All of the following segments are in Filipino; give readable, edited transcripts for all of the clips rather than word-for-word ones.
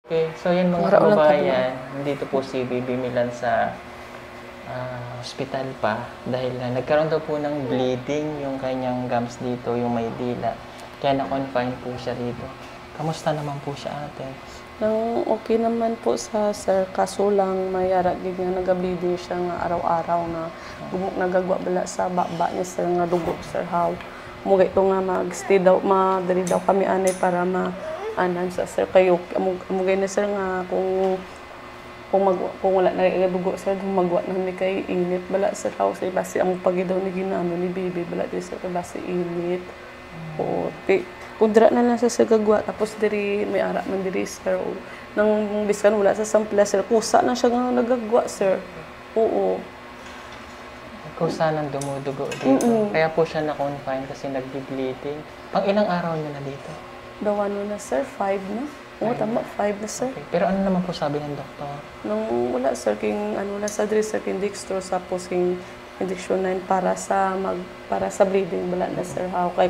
Okay, so yan mga kababayan, nandito po si Baby Milan sa hospital pa dahil nagkaroon daw po ng bleeding yung kanyang gums dito, yung may dila. Kaya na-confine po siya dito. Kamusta naman po siya, ate? Nang okay naman po sa sir, kaso lang may aragig nga nagableeding siya nga araw-araw na nagagwa bala sa baba niya sir nga dugo sir how. Mugay ito nga mag-stay daw, madali daw kami anay para anan sa sir kayo amugay na sir nga kung wala na dugo sir magwa na ni kay init bala sir house ay basi ang pagidaw ni ginano ni baby bala di sir kay basi init o kudra na lang sa gagwa tapos diri may ara man diri sir nang biskan wala sa sampla sir kusa na siya nga nagagwa sir oo kusa nang dumudugo dito kaya po siya na-confine kasi nagbi-bleeding. Pang ilang araw niya na dito? Dawano na sir, 5 na. Oo, tama, 5 na sir. Okay. Pero ano naman po sabi ng doktor? Nung wala sir, wala sa diri sir, king dextrose, tapos king injection 9 para sa bleeding, wala na sir. Kay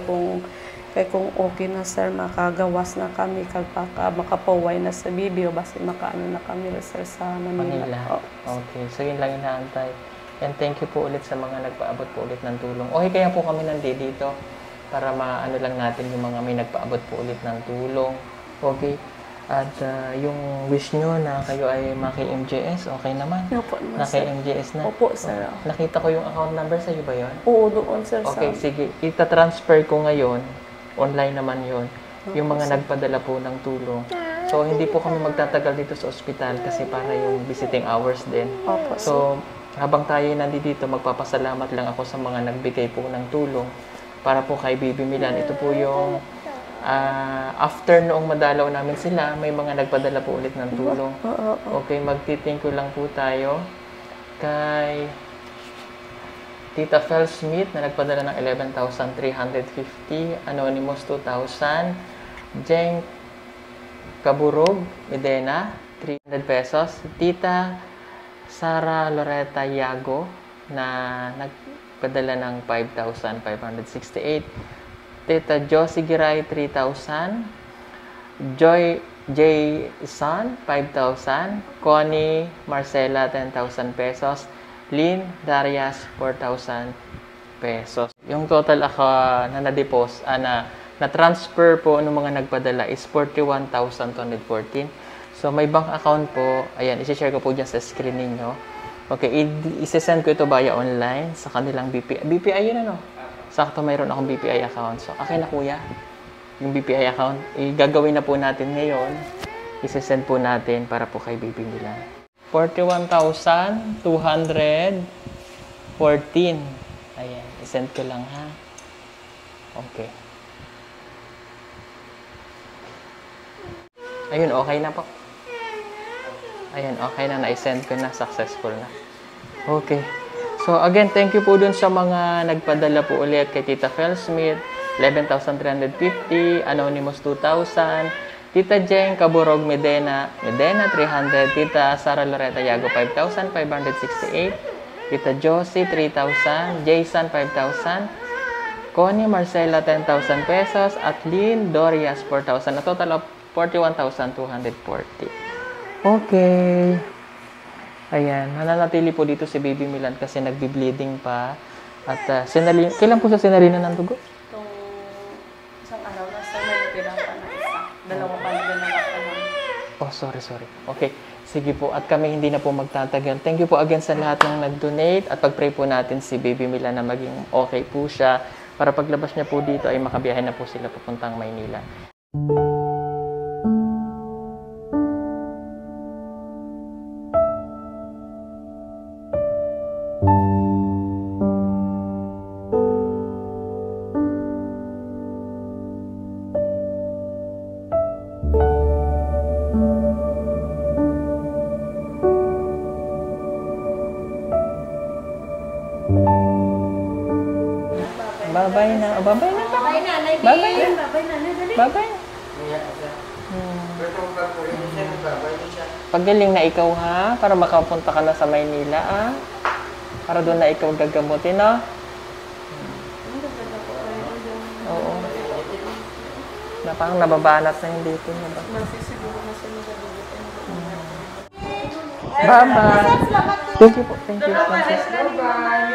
kung okay na sir, makagawas na kami, makapaway na sa bibi, o basta makaano na kami sir sa Manila. Okay, so yun lang inaantay. And thank you po ulit sa mga nagpaabot po ulit ng tulong. Okay, kaya po kami nandito para maano lang natin yung mga may nagpaabot po ulit ng tulong. Okay? At yung wish nyo na kayo ay maki-MJS, okay naman? Opo naman, Naki-MJS na? Opo, sir. Nakita ko yung account number sa iyo ba yun? Oo, doon, sir. Okay, sige. Ita-transfer ko ngayon. Online naman yun. Yung mga nagpadala po ng tulong. So, hindi po kami magtatagal dito sa ospital kasi para yung visiting hours din. Opo, sir. So, habang tayo nandito, magpapasalamat lang ako sa mga nagbigay po ng tulong. Para po kay Baby Milan, ito po yung after noong madalaw namin sila, may mga nagpadala po ulit ng tulong. Okay, magti-thank you lang po tayo kay Tita Fel Smith na nagpadala ng 11,350, Anonymous 2,000, Jeng Kaburog, Medena, 300 pesos, Tita Sara Loretta Yago na nagpadala ng 5,568. Tita Josie Giray, 3,000. Joy J. San, 5,000. Connie Marcela, 10,000 pesos. Lynn Darias, 4,000 pesos. Yung total na na-deposit, na-transfer po ng mga nagpadala is 41,214. So, may bank account po. Ayan, isi-share ko po dyan sa screen ninyo. Okay, isi-send ko ito via online sa kanilang BPI. BPI yun ano? Sakto mayroon akong BPI account. So, akin na kuya. Yung BPI account. Gagawin na po natin ngayon. Isi-send po natin para po kay Baby Milan. 41,214. Ayan, isend ko lang ha. Okay. Ayun, okay na po. Ayan, okay na. Na-send ko na. Successful na. Okay. So, again, thank you po dun sa mga nagpadala po ulit kay Tita Fel Smith, 11,350, Anonymous 2,000, Tita Jeng Kaburog Medena 300, Tita Sara Loretta Yago 5,568, Tita Josie 3,000, Jason 5,000, Connie Marcela 10,000 pesos, at Lynn Dorias 4,000, a total of 41,240. Okay. Ayan, nananatili po dito si Baby Milan kasi nagbi-bleeding pa. At kailan po sa sinalina ng dugo? Itong isang araw na sa may natira pa na isa. Dalawa pa na lang. Oh, sorry. Okay, sige po. At kami hindi na po magtatagal. Thank you po again sa lahat ng nag-donate. At pag-pray po natin si Baby Milan na maging okay po siya. Para paglabas niya po dito ay makabiyahe na po sila papuntang Maynila. Babay na. Babay na. Pagaling na ikaw ha, para makapunta ka na sa Maynila ah. Para doon na ikaw gagamutin no? Oo. Na parang nababanat na yung dito niya ba? Nasisiguro na sila sa dugo. Bye-bye. Thank you po. Thank you. Princess. Bye-bye.